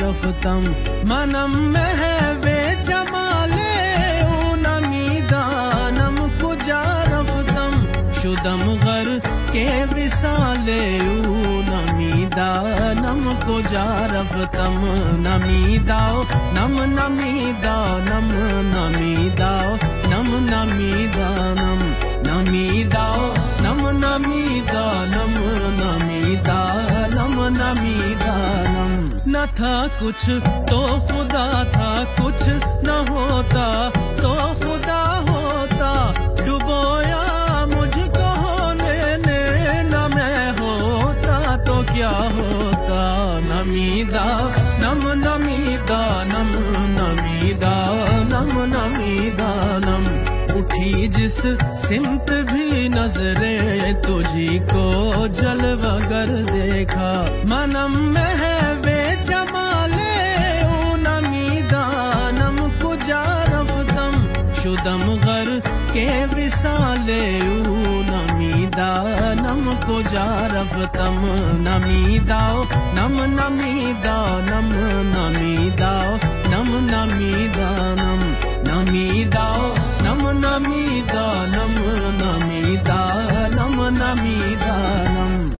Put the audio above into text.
رفتم منم مهوه جماله اونمیدانم کجا رفتم شدم غر که وصاله اونمیدانم کجا رفتم نمیداو نم نمیدانم نمیداو نم نمیدانم نمیداو نم نمیدانم نمیدانم نمیدانم نہ تھا کچھ تو خدا تھا کچھ نہ ہوتا تو خدا ہوتا ڈبویا مجھ کو ہونے نے نہ میں ہوتا تو کیا ہوتا نمیدا نم نمیدا نم نمیدا نم نمیدا نم اٹھی جس سمت بھی نظریں تجھی کو جلوہ گر دیکھا منم مہوے جمالے اونمیدانم کجا رفتم شدم غر کے وصالے اونمیدانم کجا رفتم نمیداو نم نمیدا نم نمیدا نم نمیدانم نمی